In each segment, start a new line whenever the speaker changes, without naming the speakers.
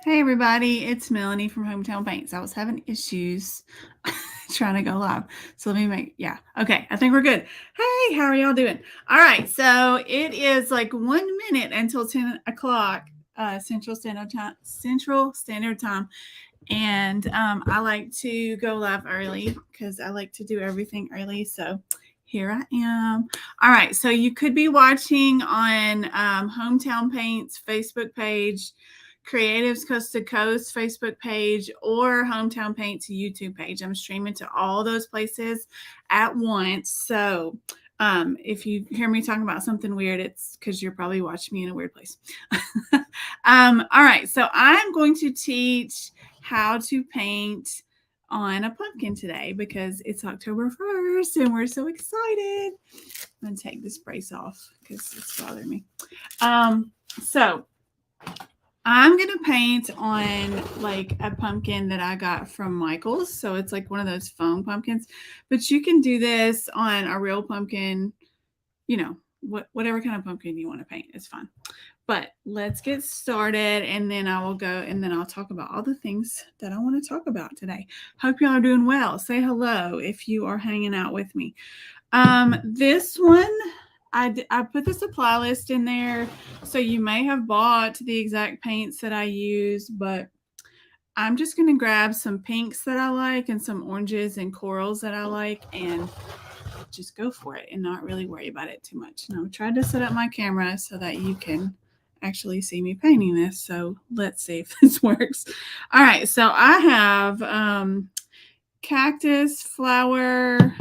Hey everybody, it's Melanie from Hometown Paints. I was having issues trying to go live. So okay, I think we're good. Hey, how are y'all doing? All right, so it is like 1 minute until 10 o'clock Central Standard Time. And I like to go live early because I like to do everything early. So here I am. All right, so you could be watching on Hometown Paints Facebook page, Creatives Coast to Coast Facebook page, or Hometown Paints YouTube page. I'm streaming to all those places at once. So if you hear me talking about something weird, it's because you're probably watching me in a weird place. All right, so I'm going to teach how to paint on a pumpkin today because it's October 1st and we're so excited. I'm going to take this brace off because it's bothering me. So I'm going to paint on like a pumpkin that I got from Michael's. So it's like one of those foam pumpkins, but you can do this on a real pumpkin, whatever kind of pumpkin you want to paint. It's fine. But let's get started, and then I will go and then I'll talk about all the things that I want to talk about today. Hope y'all are doing well. Say hello if you are hanging out with me. This one, I put the supply list in there, so you may have bought the exact paints that I use, but I'm just going to grab some pinks that I like and some oranges and corals that I like and just go for it and not really worry about it too much. Now, I tried to set up my camera so that you can actually see me painting this. So let's see if this works. All right, so I have cactus flower,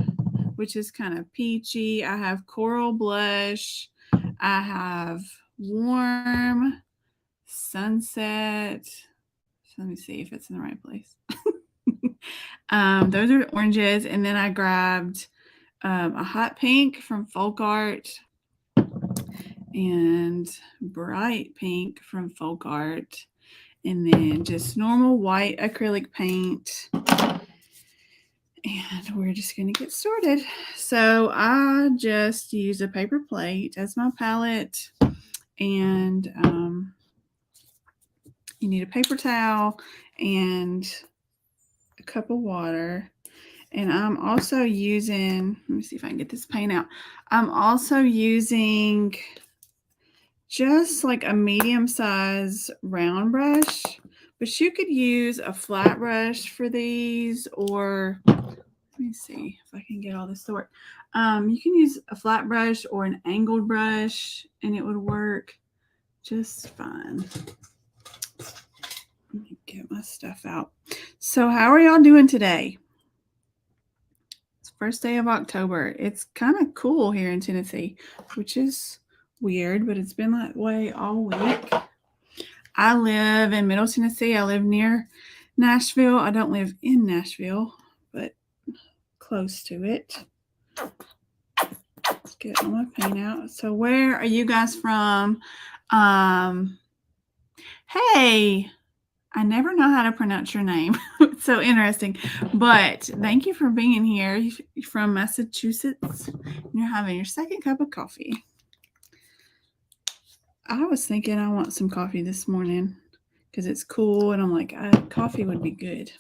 which is kind of peachy. I have coral blush. I have warm sunset. So let me see if it's in the right place. Those are oranges. And then I grabbed a hot pink from Folk Art and bright pink from Folk Art, and then just normal white acrylic paint. And we're just going to get started. So I just use a paper plate as my palette, and you need a paper towel and a cup of water. And I'm also using, let me see if I can get this paint out. I'm also using just like a medium size round brush, but you could use a flat brush for these, or let me see if I can get all this to work. You can use a flat brush or an angled brush and it would work just fine. Let me get my stuff out. So how are y'all doing today? It's first day of October. It's kind of cool here in Tennessee, which is weird, but it's been that way all week. I live in Middle Tennessee. I live near Nashville. I don't live in Nashville, but close to it. Let's get all my paint out. So where are you guys from? Hey, I never know how to pronounce your name. It's so interesting. But thank you for being here. You're from Massachusetts. You're having your second cup of coffee. I was thinking I want some coffee this morning because it's cool, and I'm like, coffee would be good.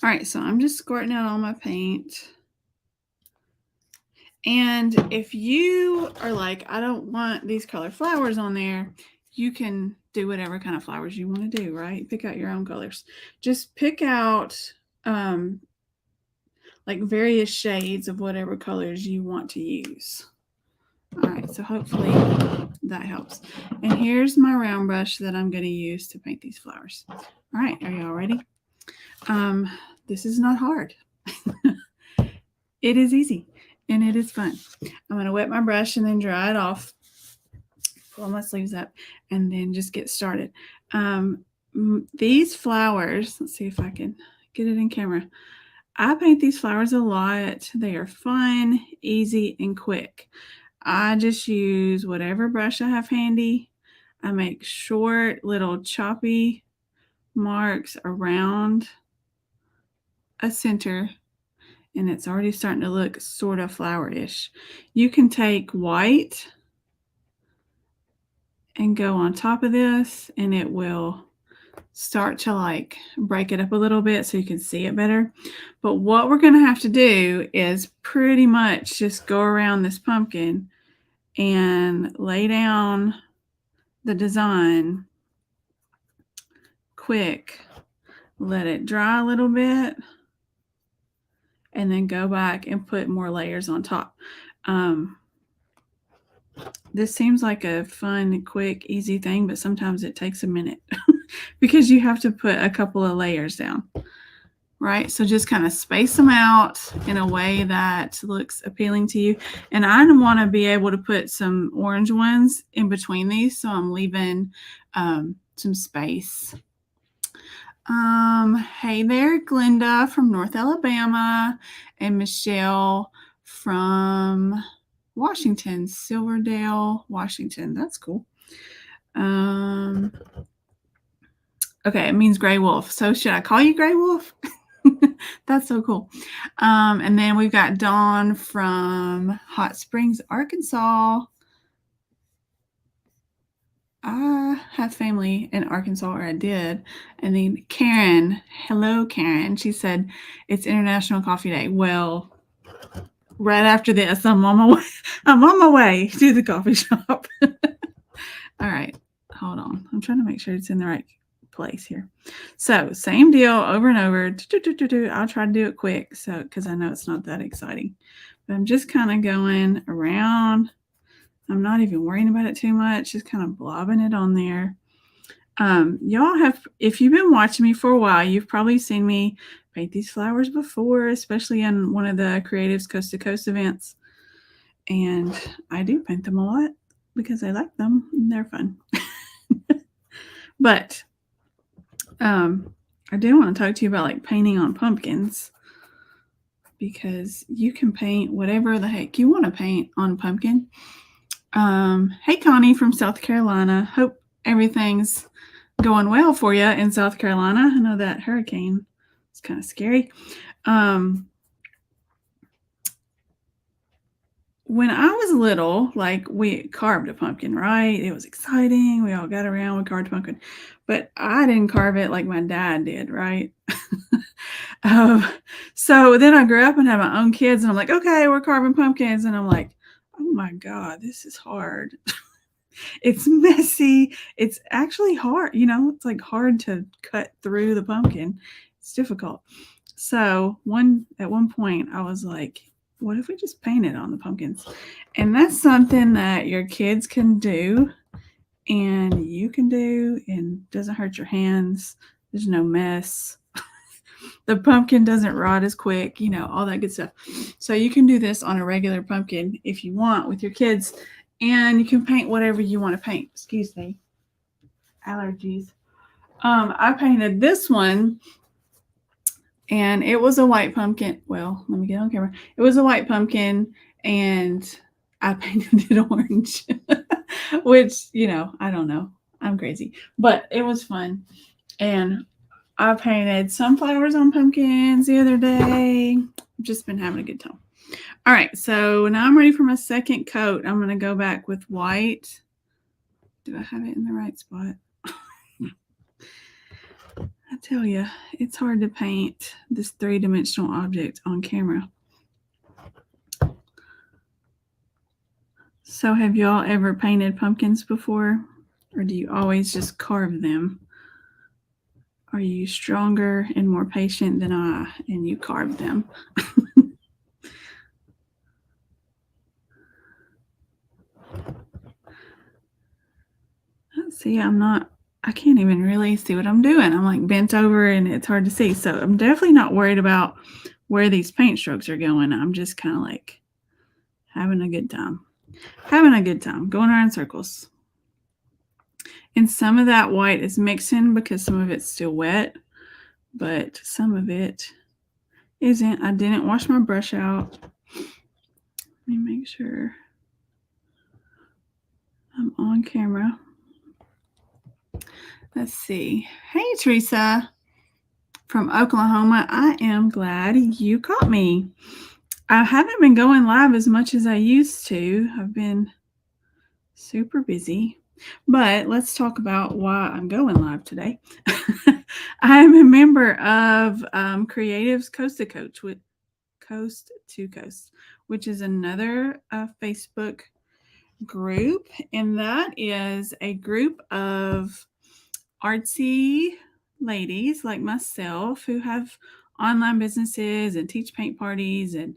All right, so I'm just squirting out all my paint. And if you are like, I don't want these color flowers on there, you can do whatever kind of flowers you want to do, right? Pick out your own colors. Just pick out like various shades of whatever colors you want to use. All right, so hopefully that helps. And here's my round brush that I'm going to use to paint these flowers. All right, are y'all ready? This is not hard. It is easy and it is fun. I'm going to wet my brush and then dry it off. Pull my sleeves up and then just get started. These flowers, let's see if I can get it in camera. I paint these flowers a lot. They are fun, easy, and quick. I just use whatever brush I have handy. I make short little choppy marks around a center, and it's already starting to look sort of flowerish. You can take white and go on top of this, and it will start to like break it up a little bit so you can see it better. But what we're going to have to do is pretty much just go around this pumpkin and lay down the design quick, let it dry a little bit, and then go back and put more layers on top. This seems like a fun, quick, easy thing, but sometimes it takes a minute because you have to put a couple of layers down, right? So just kind of space them out in a way that looks appealing to you. And I want to be able to put some orange ones in between these, so I'm leaving some space. Hey there, Glenda from North Alabama, and Michelle from Washington, Silverdale, Washington. That's cool. Okay, it means gray wolf. So should I call you Gray Wolf? That's so cool. And then we've got Dawn from Hot Springs, Arkansas. I have family in Arkansas, or I did. And then Karen, hello, Karen. She said it's International Coffee Day. Well, right after this, I'm on my way to the coffee shop. All right, hold on. I'm trying to make sure it's in the right place here. So same deal over and over. I'll try to do it quick, so because I know it's not that exciting. But I'm just kind of going around. I'm not even worrying about it too much, just kind of blobbing it on there. Y'all have, if you've been watching me for a while, you've probably seen me paint these flowers before, especially in one of the Creatives Coast to Coast events. And I do paint them a lot because I like them and they're fun. But I do want to talk to you about like painting on pumpkins, because you can paint whatever the heck you want to paint on pumpkin. Hey, Connie from South Carolina. Hope everything's going well for you in South Carolina. I know that hurricane is kind of scary. When I was little, like, we carved a pumpkin, right? It was exciting. We all got around, we carved a pumpkin. But I didn't carve it like my dad did, right? So then I grew up and had my own kids, and I'm like, okay, we're carving pumpkins. And I'm like, oh my God, this is hard. It's messy. It's actually hard. It's like hard to cut through the pumpkin. It's difficult. So at one point I was like, what if we just painted on the pumpkins? And that's something that your kids can do and you can do, and doesn't hurt your hands. There's no mess. The pumpkin doesn't rot as quick, all that good stuff. So you can do this on a regular pumpkin if you want with your kids, and you can paint whatever you want to paint. Excuse me. Allergies. I painted this one, and it was a white pumpkin. Well, let me get on camera. It was a white pumpkin, and I painted it orange, which, I don't know. I'm crazy, but it was fun. And I painted sunflowers on pumpkins the other day. I've just been having a good time. All right, so now I'm ready for my second coat. I'm going to go back with white. Do I have it in the right spot? I tell you, it's hard to paint this three-dimensional object on camera. So have y'all ever painted pumpkins before? Or do you always just carve them? Are you stronger and more patient than I, and you carve them? See, I can't even really see what I'm doing. I'm like bent over and it's hard to see. So I'm definitely not worried about where these paint strokes are going. I'm just kind of like having a good time. Going around in circles. And some of that white is mixing because some of it's still wet, but some of it isn't. I didn't wash my brush out. Let me make sure I'm on camera. Let's see. Hey, Teresa from Oklahoma. I am glad you caught me. I haven't been going live as much as I used to. I've been super busy. But let's talk about why I'm going live today. I'm a member of Creatives Coast to Coast, which is another Facebook group, and that is a group of artsy ladies like myself who have online businesses and teach paint parties and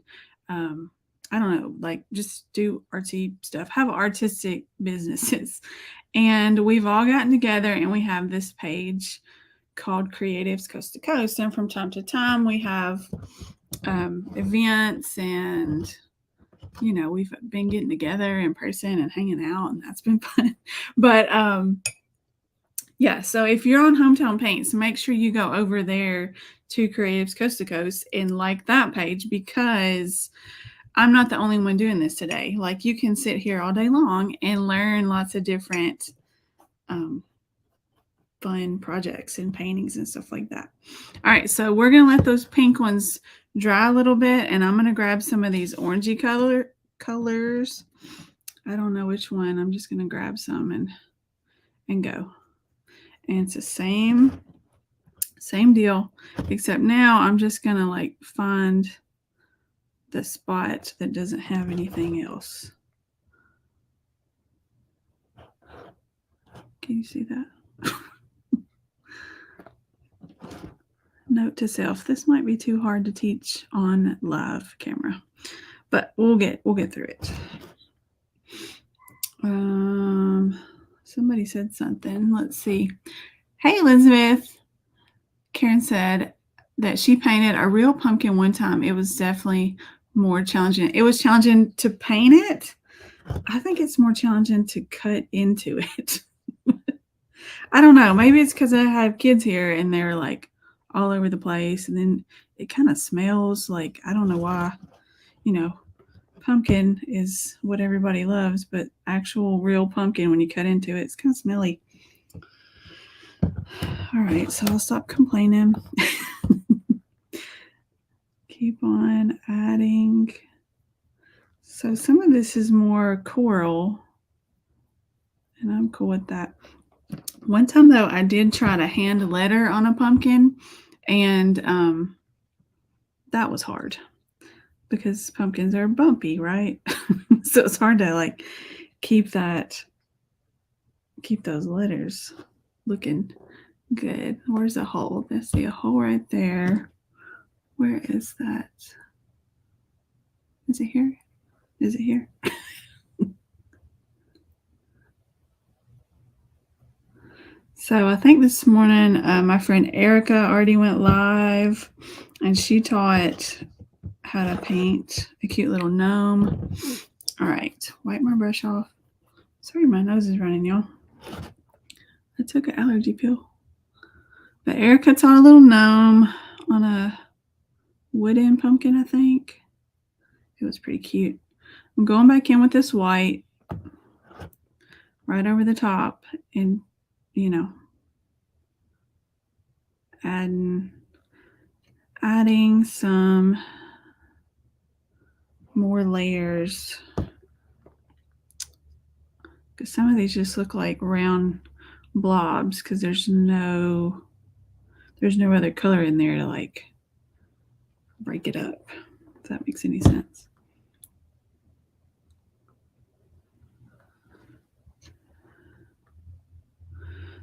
um, I don't know, like just do artsy stuff, have artistic businesses. And we've all gotten together and we have this page called Creatives Coast to Coast. And from time to time, we have events and we've been getting together in person and hanging out, and that's been fun. But yeah, so if you're on Hometown Paints, make sure you go over there to Creatives Coast to Coast and like that page, because I'm not the only one doing this today. Like, you can sit here all day long and learn lots of different um, fun projects and paintings and stuff like that. All right, so we're going to let those pink ones dry a little bit, and I'm going to grab some of these orangey colors. I don't know which one. I'm just going to grab some and go. And it's the same deal, except now I'm just going to like find the spot that doesn't have anything else. Can you see that? Note to self, this might be too hard to teach on live camera, but we'll get through it. Somebody said something. Let's see. Hey, Elizabeth. Karen said that she painted a real pumpkin one time. It was definitely more challenging. It was challenging to paint it. I think it's more challenging to cut into it. I don't know. Maybe it's because I have kids here and they're like all over the place, and then it kind of smells like, I don't know why. Pumpkin is what everybody loves, but actual real pumpkin, when you cut into it, it's kind of smelly. All right, so I'll stop complaining. Keep on adding. So some of this is more coral, and I'm cool with that. One time, though, I did try to hand letter on a pumpkin, and that was hard because pumpkins are bumpy, right? So it's hard to like keep those letters looking good. Where's the hole? I see a hole right there. Where is that? Is it here? Is it here? So I think this morning my friend Erica already went live, and she taught how to paint a cute little gnome. All right, wipe my brush off. Sorry, my nose is running, y'all. I took an allergy pill. But Erica taught a little gnome on a wooden pumpkin, I think. It was pretty cute. I'm going back in with this white right over the top and, adding some more layers, because some of these just look like round blobs because there's no other color in there to like break it up, if that makes any sense.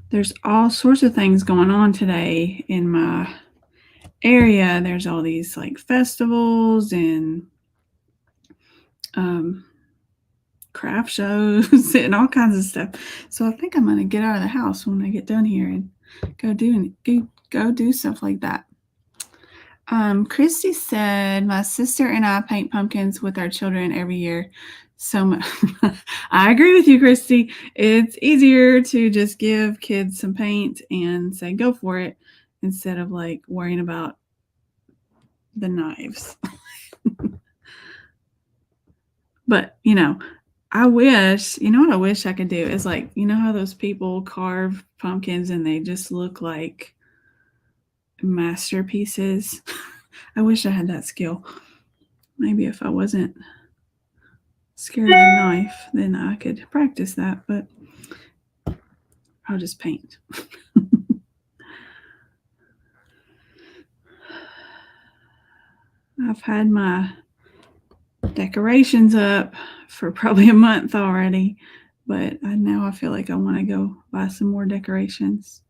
There's all sorts of things going on today in my area. There's all these like festivals and craft shows and all kinds of stuff. So I think I'm going to get out of the house when I get done here and go do stuff like that. Christy said, my sister and I paint pumpkins with our children every year. So much. I agree with you, Christy. It's easier to just give kids some paint and say, go for it, instead of like worrying about the knives. But, I wish, what I wish I could do is like, how those people carve pumpkins and they just look like masterpieces. I wish I had that skill. Maybe if I wasn't scared of the knife, then I could practice that. But I'll just paint. I've had my decorations up for probably a month already, but now I feel like I want to go buy some more decorations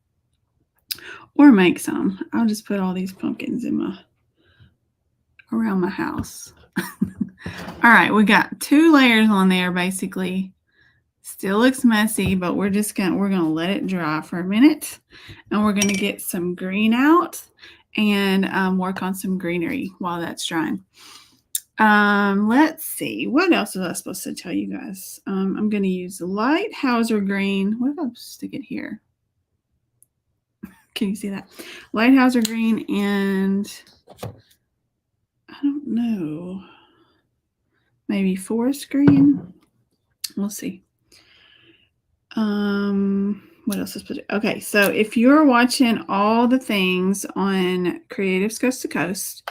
or make some. I'll just put all these pumpkins around my house. All right, we got 2 layers on there basically. Still looks messy, but we're gonna let it dry for a minute, and we're gonna get some green out and work on some greenery while that's drying. Let's see, what else was I supposed to tell you guys? I'm gonna use light Hauser green. What if I stick it here? Can you see that? Light Hauser green and I don't know, maybe forest green. We'll see. What else is put? Okay, so if you're watching all the things on Creatives Coast to Coast,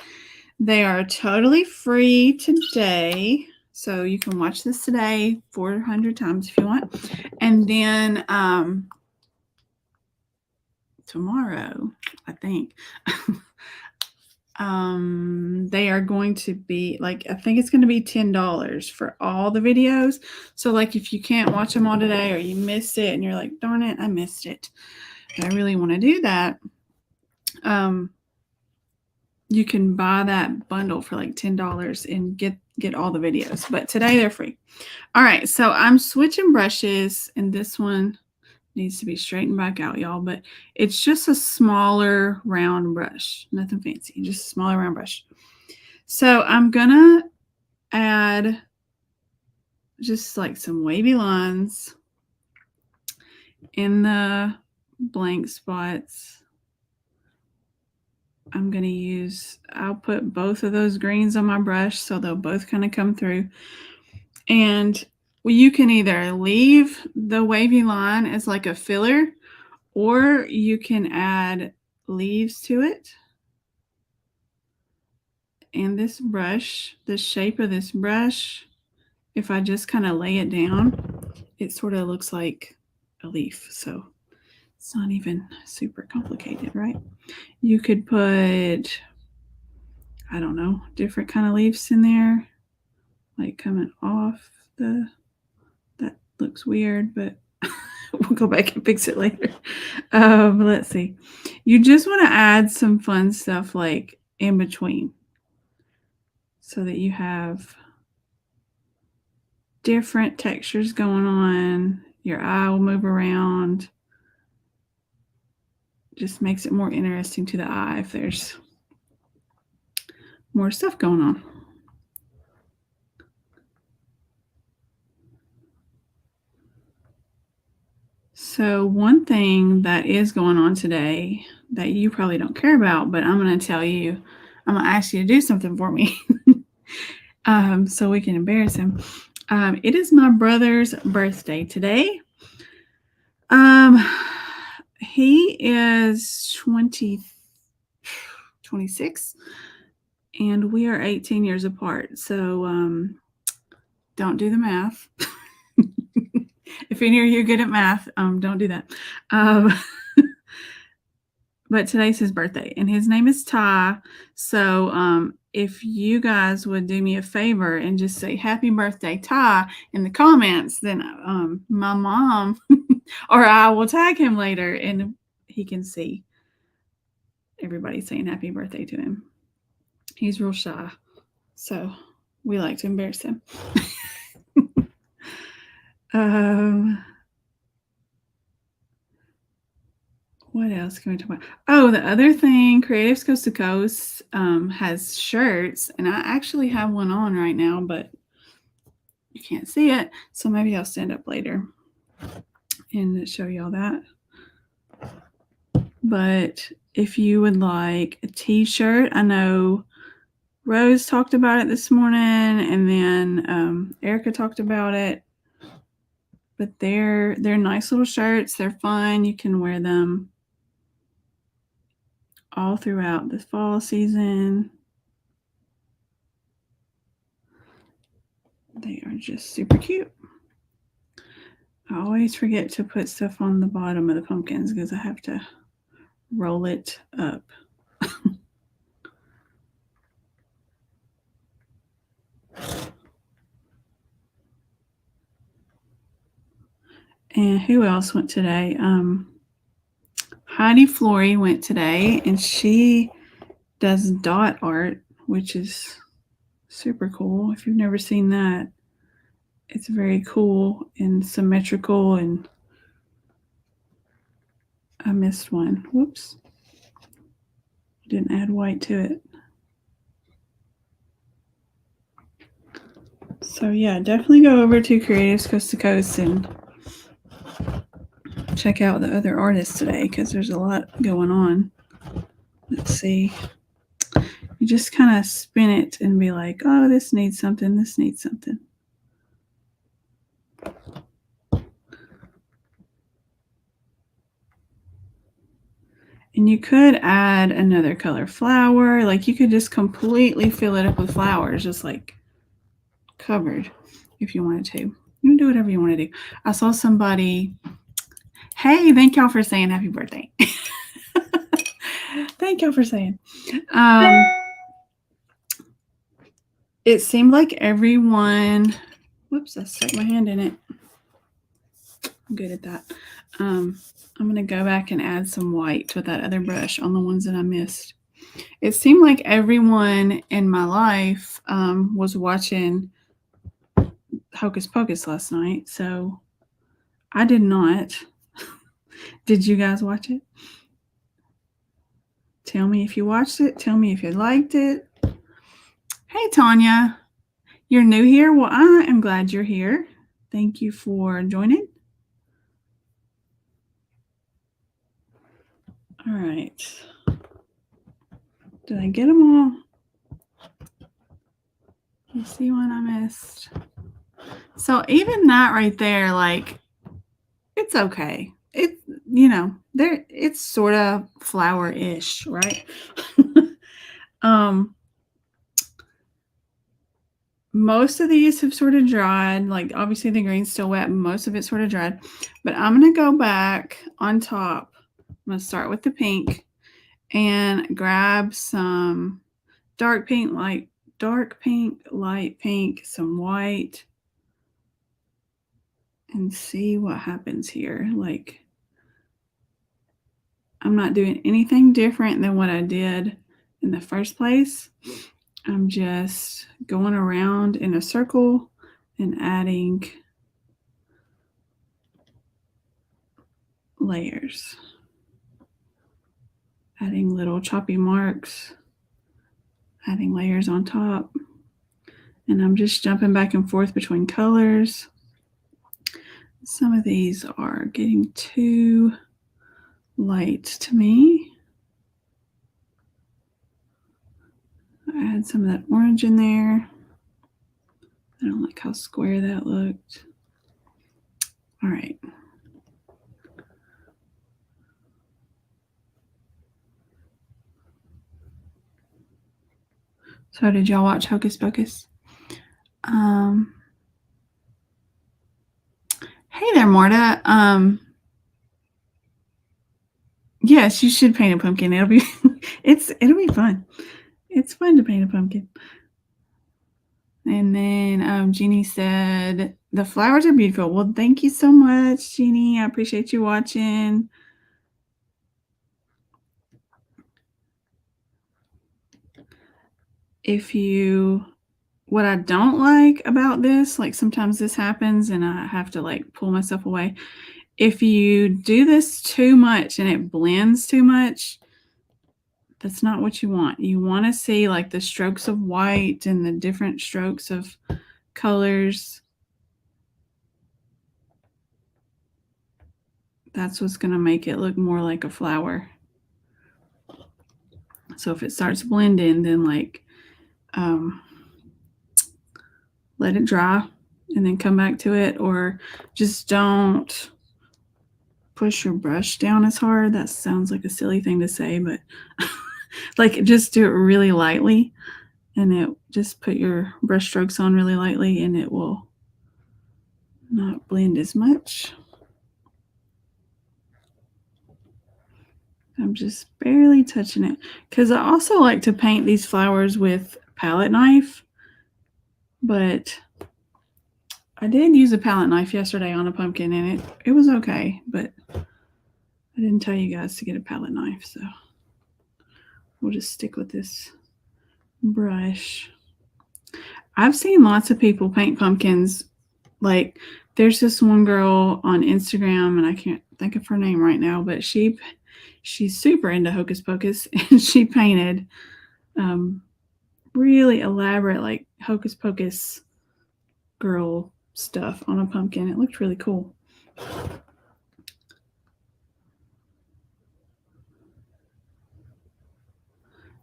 they are totally free today. So you can watch this today 400 times if you want. And then tomorrow, I think, they are going to be like, I think it's going to be $10 for all the videos. So like if you can't watch them all today or you missed it and you're like, darn it, I missed it, but I really want to do that, you can buy that bundle for like $10 and get all the videos, but today they're free. All right, so I'm switching brushes, and this one needs to be straightened back out, y'all, but it's just a smaller round brush, nothing fancy, just a smaller round brush. So I'm gonna add just like some wavy lines in the blank spots. I'm going to I'll put both of those greens on my brush so they'll both kind of come through. And you can either leave the wavy line as like a filler, or you can add leaves to it. And this brush, the shape of this brush, if I just kind of lay it down, it sort of looks like a leaf. So it's not even super complicated, right? You could put, I don't know, different kind of leaves in there, like coming off that looks weird, but we'll go back and fix it later. Let's see. You just want to add some fun stuff like in between so that you have different textures going on. Your eye will move around. Just makes it more interesting to the eye if there's more stuff going on. So one thing that is going on today that you probably don't care about, but I'm going to tell you, I'm going to ask you to do something for me so we can embarrass him. It is my brother's birthday today. He is 26 and we are 18 years apart. So don't do the math. If any of you are good at math, don't do that. But today's his birthday, and his name is Ty. So if you guys would do me a favor and just say happy birthday, Ty, in the comments, then my mom or I will tag him later, and he can see everybody saying happy birthday to him. He's real shy, so we like to embarrass him. What else can we talk about? Oh, the other thing, Creatives Coast to Coast has shirts, and I actually have one on right now, but you can't see it, so maybe I'll stand up later and show y'all that. But if you would like a t-shirt, I know Rose talked about it this morning, and then Erica talked about it. But they're nice little shirts. They're fun. You can wear them all throughout the fall season. They are just super cute. I always forget to put stuff on the bottom of the pumpkins because I have to roll it up. And who else went today? Heidi Flory went today, and she does dot art, which is super cool. If you've never seen that, it's very cool and symmetrical. And I missed one. Whoops. Didn't add white to it. So yeah, definitely go over to Creatives Coast to Coast and check out the other artists today because there's a lot going on. Let's see. You just kind of spin it and be like, oh, this needs something, this needs something. And you could add another color flower. Like you could just completely fill it up with flowers, just like covered if you wanted to. You can do whatever you want to do. I saw somebody, hey, thank y'all for saying happy birthday. Thank y'all for saying. It seemed like everyone, whoops, I stuck my hand in it. I'm good at that. I'm going to go back and add some white with that other brush on the ones that I missed. It seemed like everyone in my life was watching Hocus Pocus last night, so I did not. Did you guys watch it? Tell me if you watched it. Tell me if you liked it. Hey, Tanya. You're new here? Well, I am glad you're here. Thank you for joining. All right. Did I get them all? You see one I missed? So even that right there, like, it's okay. It, there it's sort of flower-ish, right? Most of these have sort of dried. Like obviously the green's still wet, most of it's sort of dried. But I'm gonna go back on top. I'm gonna start with the pink and grab some dark pink, light pink, some white, and see what happens here. Like I'm not doing anything different than what I did in the first place. I'm just going around in a circle and adding layers, adding little choppy marks, adding layers on top. And I'm just jumping back and forth between colors. Some of these are getting too light to me. I add some of that orange in there. I don't like how square that looked. All right. So did y'all watch Hocus Pocus? Hey there, Marta. Yes, you should paint a pumpkin. It'll be it'll be fun. It's fun to paint a pumpkin. And then Jeannie said, the flowers are beautiful. Well, thank you so much, Jeannie. I appreciate you watching. What I don't like about this, like sometimes this happens and I have to like pull myself away. If you do this too much and it blends too much, that's not what you want. You want to see like the strokes of white and the different strokes of colors. That's what's going to make it look more like a flower. So if it starts blending, then like let it dry and then come back to it, or just don't push your brush down as hard. That sounds like a silly thing to say, but like just do it really lightly, and it just put your brush strokes on really lightly and it will not blend as much. I'm just barely touching it because I also like to paint these flowers with palette knife, but I did use a palette knife yesterday on a pumpkin and it was okay, but I didn't tell you guys to get a palette knife, so we'll just stick with this brush. I've seen lots of people paint pumpkins. Like, there's this one girl on Instagram, and I can't think of her name right now, but she's super into hocus pocus, and she painted really elaborate, like hocus pocus girl stuff on a pumpkin. It looked really cool.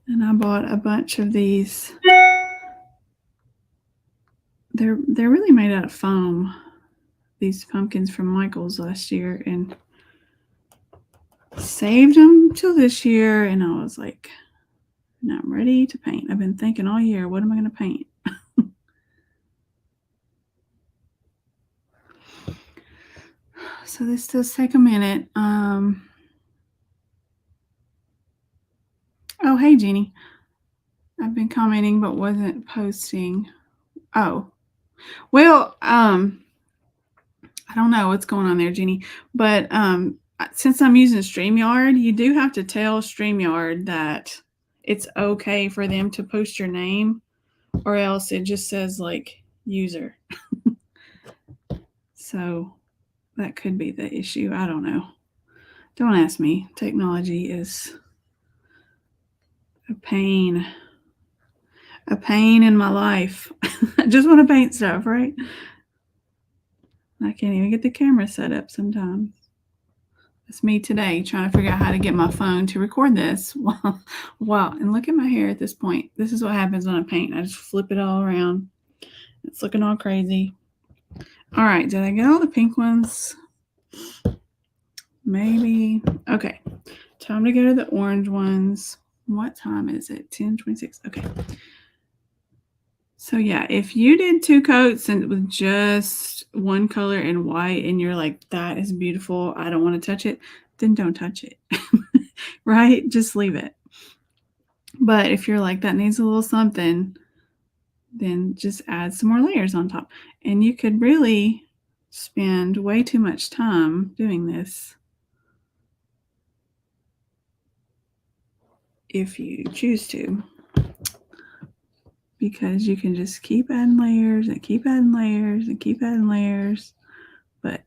And I bought a bunch of these. They're really made out of foam. These pumpkins from Michael's last year, and saved them till this year. And I was like, now I'm ready to paint. I've been thinking all year, what am I going to paint? So this does take a minute. Oh, hey, Jeannie. I've been commenting but wasn't posting. Oh, well, I don't know what's going on there, Jeannie. But since I'm using StreamYard, you do have to tell StreamYard that it's okay for them to post your name, or else it just says like user. So that could be the issue. I don't know. Don't ask me. Technology is a pain. A pain in my life. I just want to paint stuff, right? I can't even get the camera set up sometimes. It's me today trying to figure out how to get my phone to record this. Wow. And look at my hair at this point. This is what happens when I paint. I just flip it all around. It's looking all crazy. All right. Did I get all the pink ones? Maybe. Okay. Time to go to the orange ones. What time is it? 10:26. Okay. So yeah, if you did 2 coats and with just one color in white and you're like, that is beautiful, I don't want to touch it, then don't touch it. Right? Just leave it. But if you're like, that needs a little something, then just add some more layers on top. And you could really spend way too much time doing this if you choose to, because you can just keep adding layers and keep adding layers and keep adding layers, but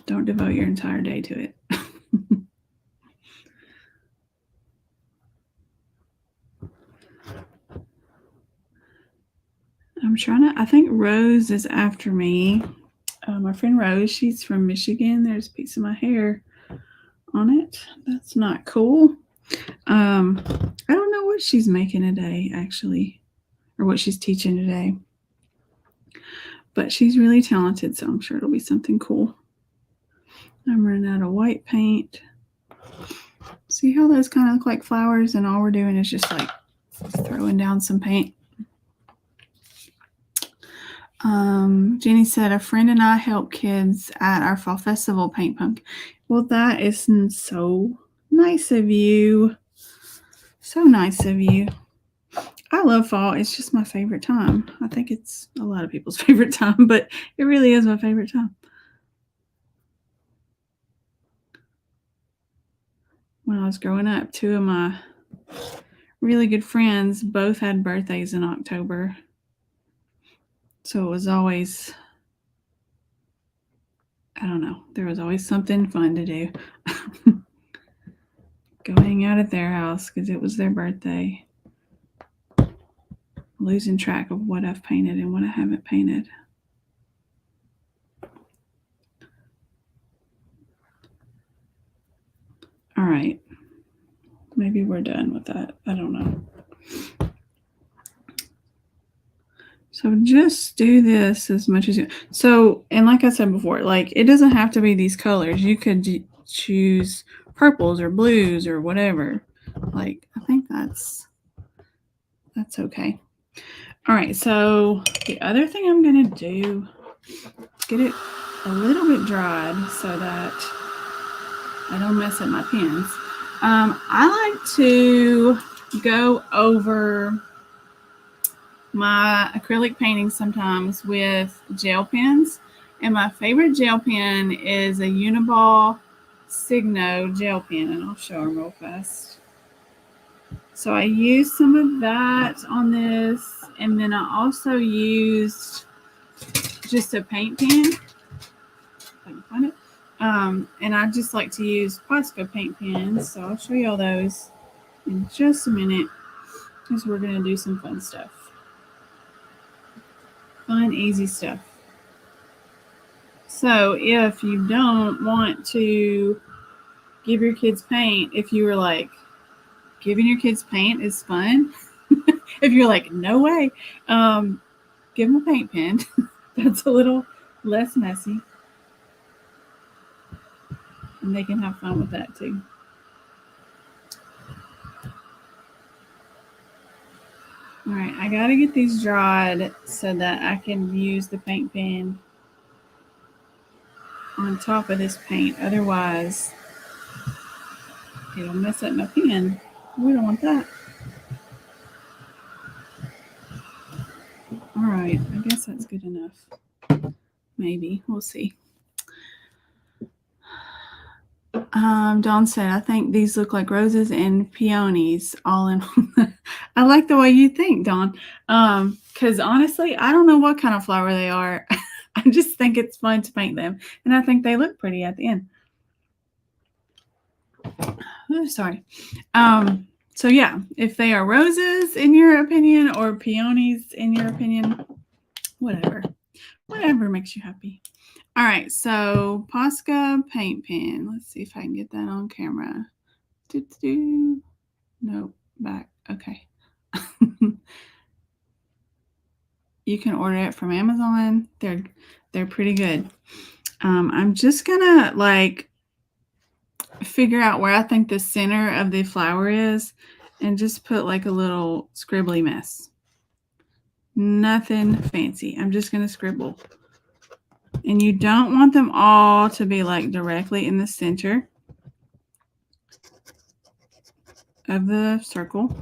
don't devote your entire day to it. I'm trying to, I think Rose is after me. My friend Rose, she's from Michigan. There's a piece of my hair on it. That's not cool. I don't know what she's making today, actually, or what she's teaching today. But she's really talented, so I'm sure it'll be something cool. I'm running out of white paint. See how those kind of look like flowers, and all we're doing is just like throwing down some paint. Jenny said, a friend and I help kids at our fall festival paint pumpkin. Well, that is so nice of you. So nice of you. I love fall. It's just my favorite time. I think it's a lot of people's favorite time, but it really is my favorite time. When I was growing up, 2 of my really good friends both had birthdays in October. So it was always, I don't know, there was always something fun to do. Go hang out at their house because it was their birthday. Losing track of what I've painted and what I haven't painted. All right. Maybe we're done with that. I don't know. So just do this as much as you. So, and like I said before, like it doesn't have to be these colors. You could choose purples or blues or whatever. Like I think that's okay. All right, so the other thing I'm going to do is get it a little bit dried so that I don't mess up my pens. I like to go over my acrylic paintings sometimes with gel pens. And my favorite gel pen is a Uniball Signo gel pen. And I'll show them real fast. So I used some of that on this. And then I also used just a paint pen. If I can find it. And I just like to use Posca paint pens. So I'll show you all those in just a minute because we're going to do some fun stuff. Fun, easy stuff. So if you don't want to give your kids paint, if you were like, giving your kids paint is fun, if you're like, no way, give them a paint pen. That's a little less messy. And they can have fun with that too. All right, I got to get these dried so that I can use the paint pen on top of this paint. Otherwise, it'll mess up my pen. We don't want that. All right, I guess that's good enough. Maybe. We'll see. Dawn said, I think these look like roses and peonies all in one. I like the way you think, Dawn. Because honestly, I don't know what kind of flower they are. I just think it's fun to paint them. And I think they look pretty at the end. Oh, sorry. So yeah, if they are roses in your opinion or peonies in your opinion, whatever makes you happy. All right, so Posca paint pen. Let's see if I can get that on camera. Nope, back. Okay. You can order it from Amazon. They're pretty good. I'm just gonna like figure out where I think the center of the flower is and just put like a little scribbly mess. Nothing fancy. I'm just gonna scribble. And you don't want them all to be like directly in the center of the circle.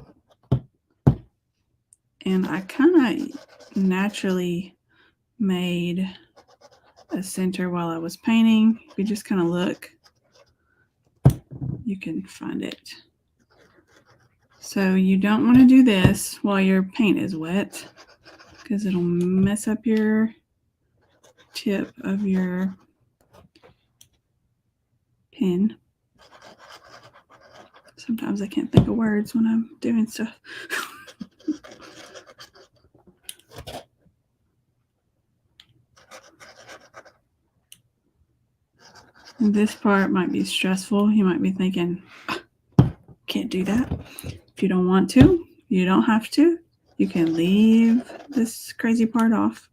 And I kind of naturally made a center while I was painting. If you just kind of look, you can find it. So you don't want to do this while your paint is wet because it'll mess up your tip of your pen. Sometimes I can't think of words when I'm doing stuff. This part might be stressful. You might be thinking, can't do that. If you don't want to, you don't have to. You can leave this crazy part off.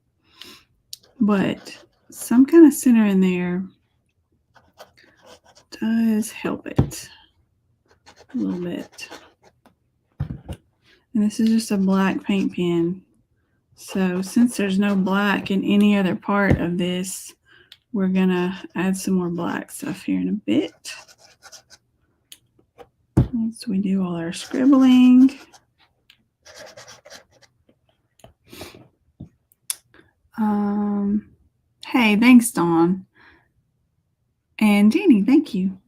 But some kind of center in there does help it a little bit. And this is just a black paint pen. So since there's no black in any other part of this, we're gonna add some more black stuff here in a bit. Once we do all our scribbling. Hey, thanks, Dawn. And Danny, thank you.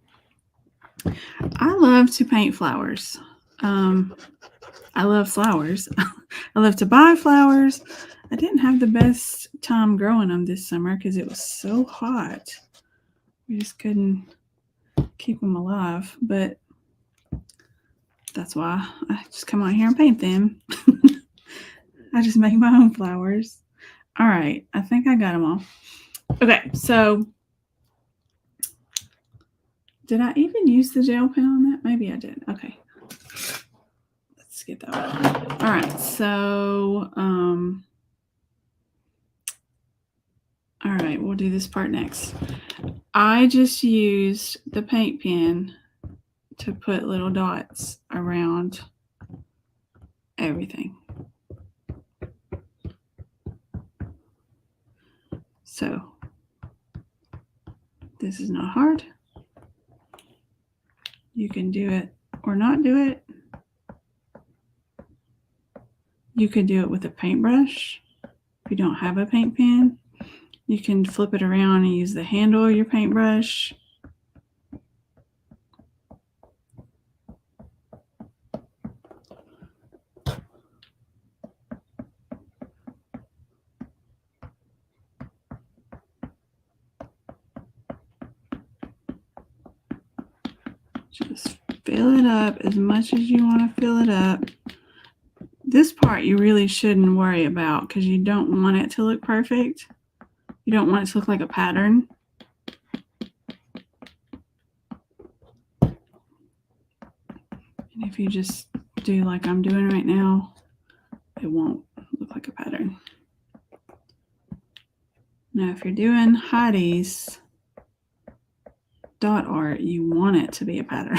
I love to paint flowers. I love flowers. I love to buy flowers. I didn't have the best time growing them this summer because it was so hot. We just couldn't keep them alive. But that's why I just come out here and paint them. I just make my own flowers. All right. I think I got them all. Okay. So did I even use the gel pen on that? Maybe I did. Okay. Let's get that one. All right. So, all right, we'll do this part next. I just used the paint pen to put little dots around everything. So this is not hard. You can do it or not do it. You could do it with a paintbrush if you don't have a paint pen. You can flip it around and use the handle of your paintbrush. Just fill it up as much as you want to fill it up. This part you really shouldn't worry about because you don't want it to look perfect. You don't want it to look like a pattern. And if you just do like I'm doing right now, it won't look like a pattern. Now, if you're doing Heidi's dot art, you want it to be a pattern.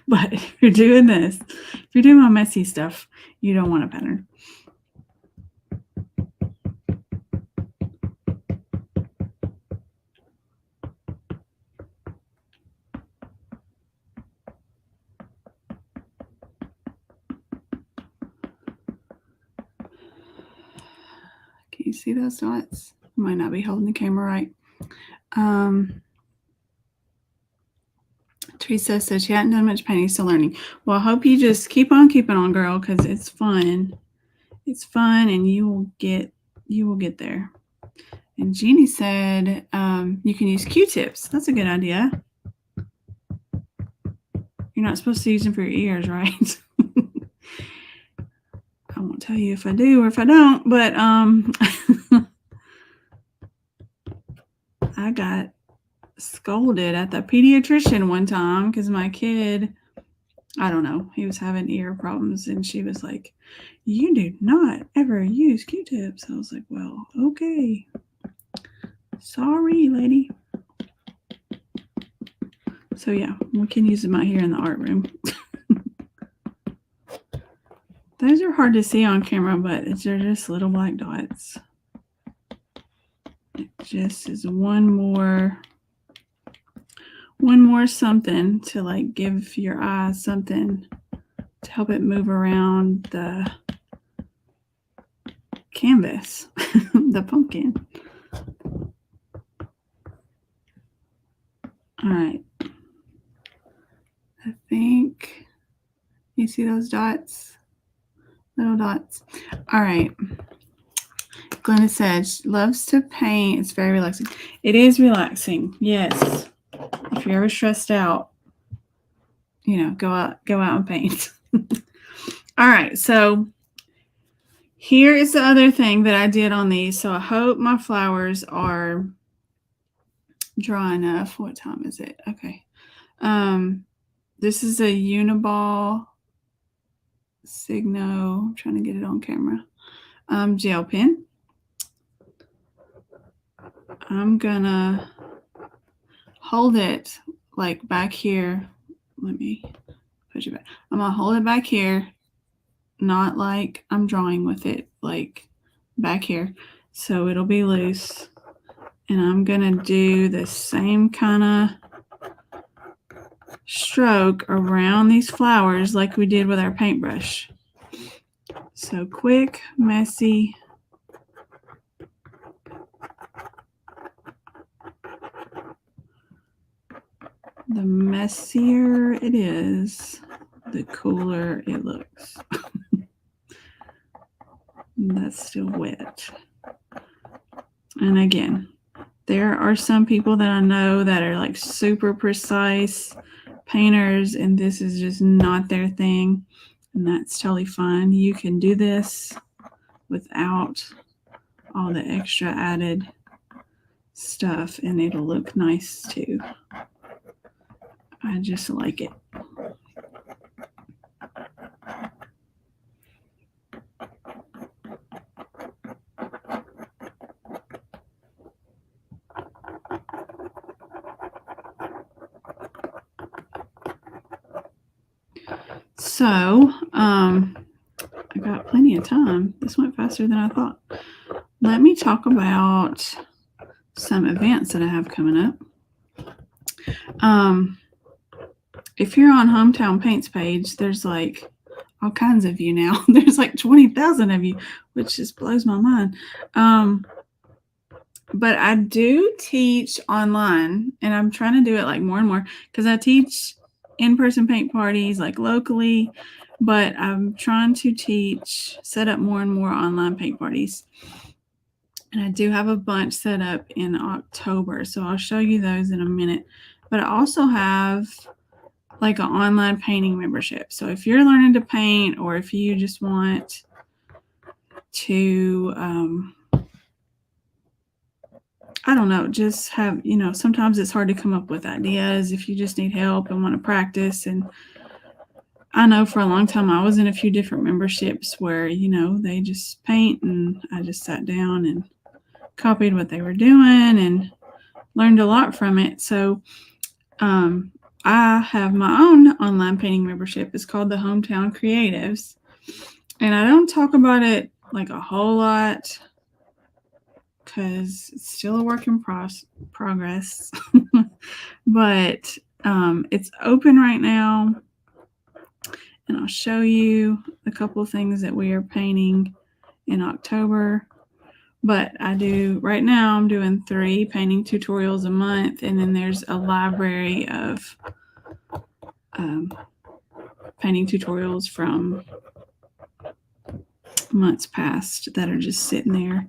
But if you're doing this, if you're doing my messy stuff, you don't want a pattern. Can you see those dots? Might not be holding the camera right. Teresa says she hadn't done much painting, still learning. Well, I hope you just keep on keeping on, girl, because it's fun. It's fun, and you will get there. And Jeannie said you can use Q-tips. That's a good idea. You're not supposed to use them for your ears, right? I won't tell you if I do or if I don't, but I got scolded at the pediatrician one time because my kid, I don't know, he was having ear problems, and she was like, you do not ever use Q-tips. I was like, well, okay. Sorry, lady. So yeah, we can use them out here in the art room. Those are hard to see on camera, but they're just little black dots. It just is one more something to like give your eyes something to help it move around the canvas, the pumpkin. All right. I think you see those dots? Little dots. All right. Glenna said she loves to paint. It's very relaxing. It is relaxing. Yes. If you're ever stressed out, go out and paint. All right. So here is the other thing that I did on these. So I hope my flowers are dry enough. What time is it? Okay. This is a Uniball Signo. I'm trying to get it on camera. Gel pen. I'm gonna hold it like back here. Let me push it back. I'm gonna hold it back here, not like I'm drawing with it, like back here. So it'll be loose. And I'm gonna do the same kind of stroke around these flowers like we did with our paintbrush. So quick, messy. The messier it is, the cooler it looks. That's still wet. And again, there are some people that I know that are like super precise painters, and this is just not their thing. And that's totally fine. You can do this without all the extra added stuff, and it'll look nice too. I just like it. So, I got plenty of time. This went faster than I thought. let me talk about some events that I have coming up. If you're on Hometown Paint's page, there's like all kinds of you now. There's like 20,000 of you, which just blows my mind. But I do teach online, and I'm trying to do it like more and more because I teach in-person paint parties like locally, but I'm trying to set up more and more online paint parties. And I do have a bunch set up in October, so I'll show you those in a minute. But I also have like an online painting membership. So if you're learning to paint, or if you just want to, I don't know, just have, sometimes it's hard to come up with ideas if you just need help and want to practice. And I know for a long time I was in a few different memberships where, they just paint, and I just sat down and copied what they were doing and learned a lot from it. So I have my own online painting membership. It's called the Hometown Creatives. And I don't talk about it like a whole lot because it's still a work in progress. But it's open right now. And I'll show you a couple of things that we are painting in October. But I'm doing 3 painting tutorials a month. And then there's a library of painting tutorials from months past that are just sitting there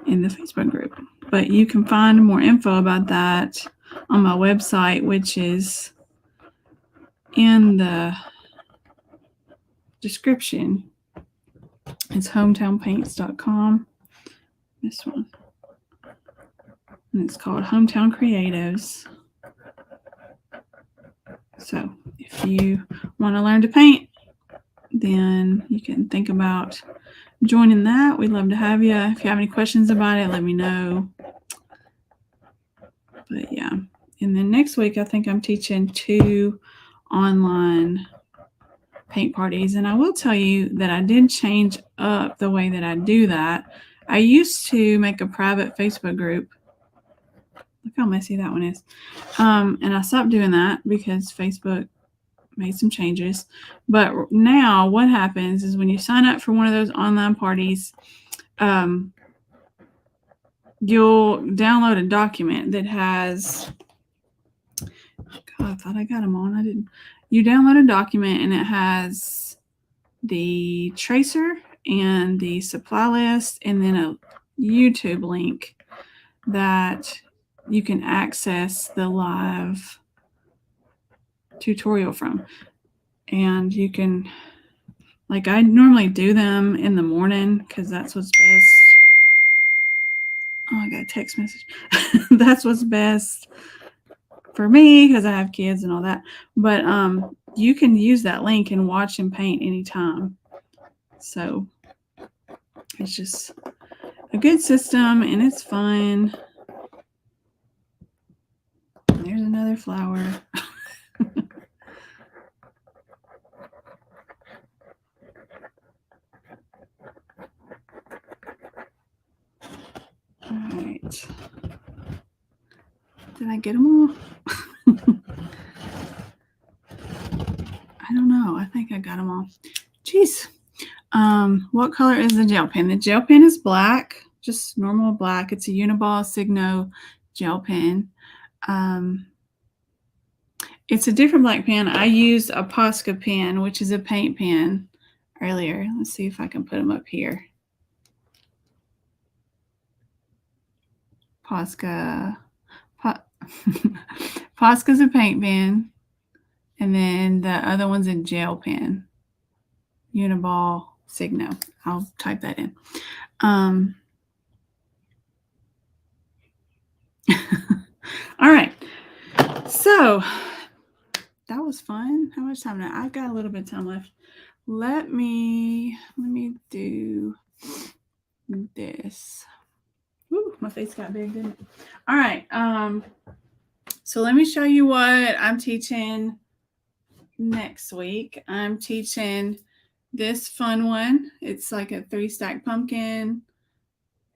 in the Facebook group. But you can find more info about that on my website, which is in the description. It's hometownpaints.com. This one. And it's called Hometown Creatives. So if you want to learn to paint, then you can think about joining that. We'd love to have you. If you have any questions about it, let me know. But yeah. And then next week, I think I'm teaching 2 online paint parties. And I will tell you that I did change up the way that I do that. I used to make a private Facebook group. Look how messy that one is. And I stopped doing that because Facebook made some changes. But now what happens is when you sign up for one of those online parties, you'll download a document that has, God, I thought I got them on. I didn't. You download a document and it has the tracer and the supply list and then a YouTube link that you can access the live tutorial from. And you can, like, I normally do them in the morning because that's what's best. Oh, I got a text message. That's what's best for me because I have kids and all that. But you can use that link and watch and paint anytime. So it's just a good system and it's fun. There's another flower. All right. Did I get them all? I don't know. I think I got them all. Jeez. What color is the gel pen? The gel pen is black, just normal black. It's a Uniball Signo gel pen. It's a different black pen. I used a Posca pen, which is a paint pen earlier. Let's see if I can put them up here. Posca. Posca's a paint pen. And then the other one's a gel pen. Uniball Signo. I'll type that in. All right. So that was fun. How much time now? I've got a little bit of time left. Let me do this. Ooh, my face got big, didn't it? All right. So let me show you what I'm teaching next week. I'm teaching this fun one. It's like a 3-stack pumpkin,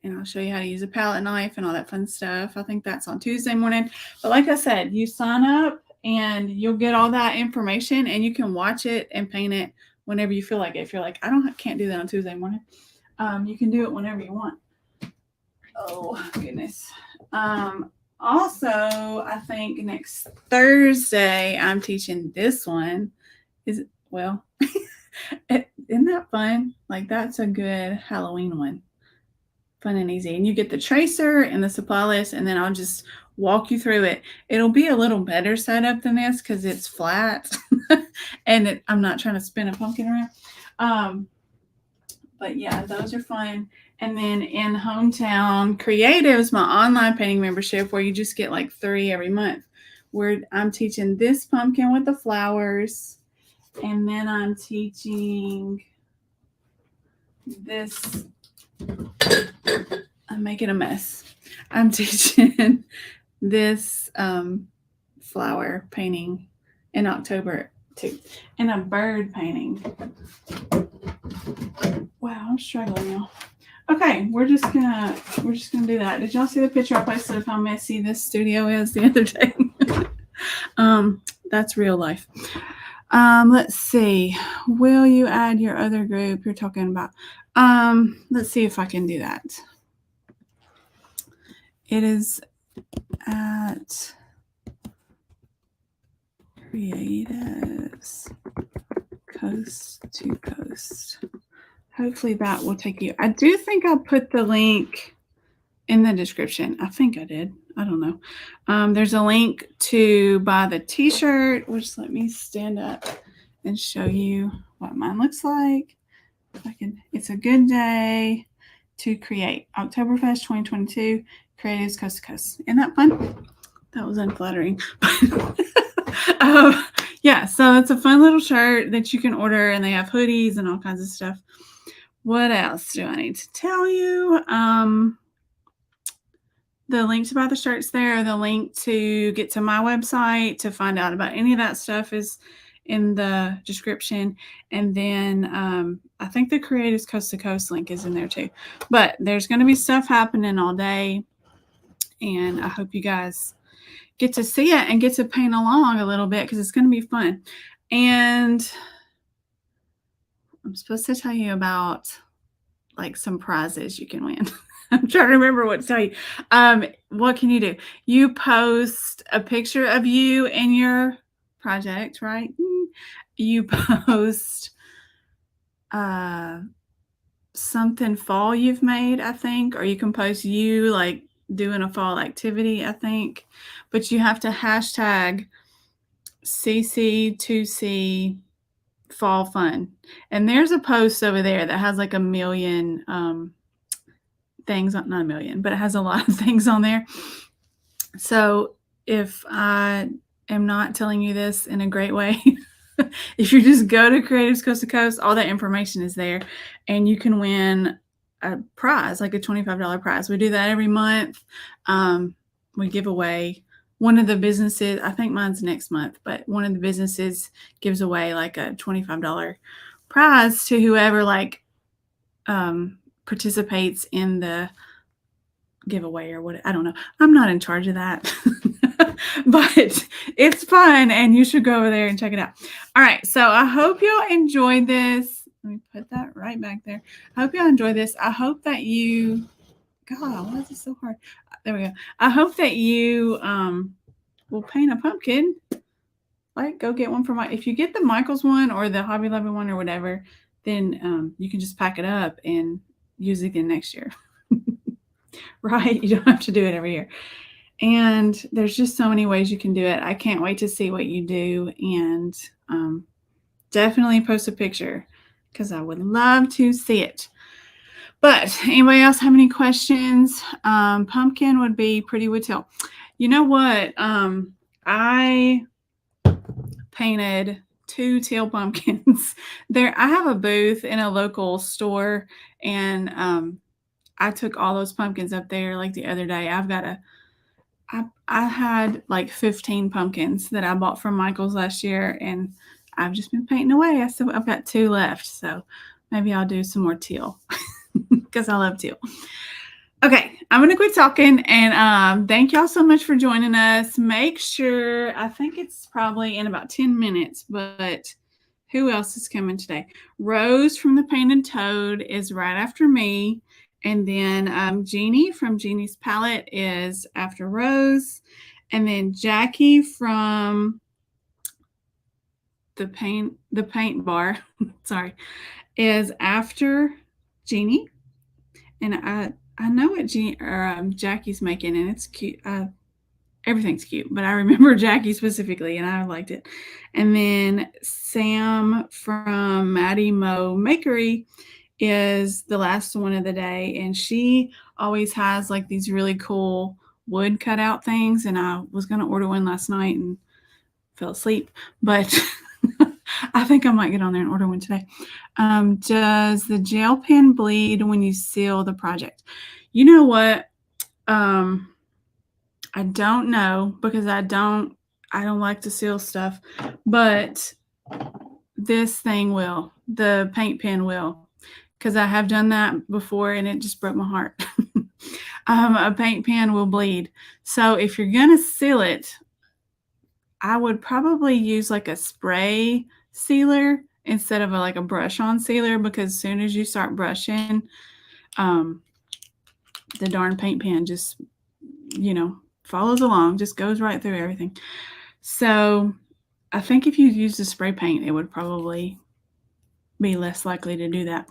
and I'll show you how to use a palette knife and all that fun stuff. I think that's on Tuesday morning. But like I said, you sign up and you'll get all that information, and you can watch it and paint it whenever you feel like it. If you're like, can't do that on Tuesday morning, you can do it whenever you want. Oh goodness. Also, I think next Thursday I'm teaching this one. Isn't that fun? Like, that's a good Halloween one. Fun and easy. And you get the tracer and the supply list, and then I'll just walk you through it. It'll be a little better setup than this because it's flat, and I'm not trying to spin a pumpkin around. But yeah, those are fun. And then in Hometown Creatives, my online painting membership, where you just get like 3 every month, where I'm teaching this pumpkin with the flowers, and then I'm teaching this. I'm making a mess. I'm teaching this flower painting in October too, and a bird painting. Wow, I'm struggling, y'all. Okay, we're just gonna do that. Did y'all see the picture I posted of how messy this studio is the other day? That's real life. Let's see. Will you add your other group you're talking about? Let's see if I can do that. It is at Creatives Coast to Coast. Hopefully that will take you. I do think I put the link in the description. I think I did. I don't know. There's a link to buy the t-shirt, which let me stand up and show you what mine looks like. If I can, it's a good day to create. Oktoberfest 2022, Creatives Coast to Coast. Isn't that fun? That was unflattering. Yeah, so it's a fun little shirt that you can order, and they have hoodies and all kinds of stuff. What else do I need to tell you? The link to buy the shirts there, the link to get to my website to find out about any of that stuff is in the description. And then I think the Creatives Coast to Coast link is in there too. But there's going to be stuff happening all day, and I hope you guys get to see it and get to paint along a little bit because it's going to be fun. And I'm supposed to tell you about like some prizes you can win. I'm trying to remember what to tell you. What can you do? You post a picture of you and your project, right? You post something fall you've made, I think, or you can post you like doing a fall activity, I think. But you have to hashtag CC2C fall fun. And there's a post over there that has like a million things, not a million, but it has a lot of things on there. So if I am not telling you this in a great way, if you just go to Creatives Coast to Coast, all that information is there, and you can win a prize, like a $25 prize. We do that every month. We give away one of the businesses, I think mine's next month, but one of the businesses gives away like a $25 prize to whoever like participates in the giveaway or what. I don't know. I'm not in charge of that, but it's fun and you should go over there and check it out. All right. So I hope y'all enjoyed this. Let me put that right back there. I hope y'all enjoy this. I hope that you, God, why is it so hard? There we go. I hope that you will paint a pumpkin. Like, go get one for if you get the Michaels one or the Hobby Lobby one or whatever, then you can just pack it up and use it again next year. Right? You don't have to do it every year. And there's just so many ways you can do it. I can't wait to see what you do, and definitely post a picture because I would love to see it. But anybody else have any questions? Pumpkin would be pretty would tell. You know what? I painted 2 teal pumpkins there. I have a booth in a local store, and I took all those pumpkins up there like the other day. I had like 15 pumpkins that I bought from Michael's last year, and I've just been painting away. I've got 2 left, so maybe I'll do some more teal because I love teal. Okay, I'm gonna quit talking and thank y'all so much for joining us. Make sure, I think it's probably in about 10 minutes, but who else is coming today? Rose from the Painted Toad is right after me. And then Jeannie from Jeannie's Palette is after Rose. And then Jackie from the paint bar, sorry, is after Jeannie. And I know what Jackie's making, and it's cute. Everything's cute, but I remember Jackie specifically, and I liked it. And then Sam from Maddie Mo Makery is the last one of the day, and she always has like these really cool wood cutout things. And I was gonna order one last night and fell asleep, but I think I might get on there and order one today. Does the gel pen bleed when you seal the project? You know what? I don't know because I don't like to seal stuff, but this thing will. The paint pen will, because I have done that before and it just broke my heart. A paint pen will bleed. So if you're gonna seal it, I would probably use like a spray sealer instead of like a brush on sealer, because as soon as you start brushing, the darn paint pen just, follows along, just goes right through everything. So I think if you use the spray paint, it would probably be less likely to do that.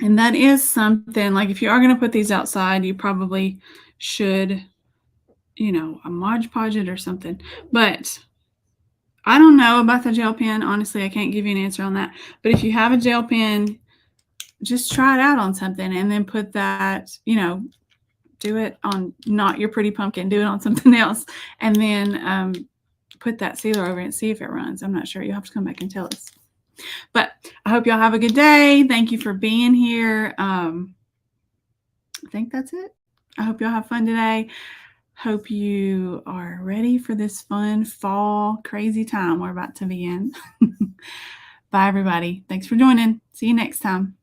And that is something, like if you are going to put these outside, you probably should, a Mod Podge it or something. But I don't know about the gel pen. Honestly, I can't give you an answer on that. But if you have a gel pen, just try it out on something and then put that, do it on not your pretty pumpkin, do it on something else, and then put that sealer over it and see if it runs. I'm not sure. You'll have to come back and tell us. But I hope y'all have a good day. Thank you for being here. I think that's it. I hope y'all have fun today. Hope you are ready for this fun fall crazy time we're about to be in. Bye, everybody. Thanks for joining. See you next time.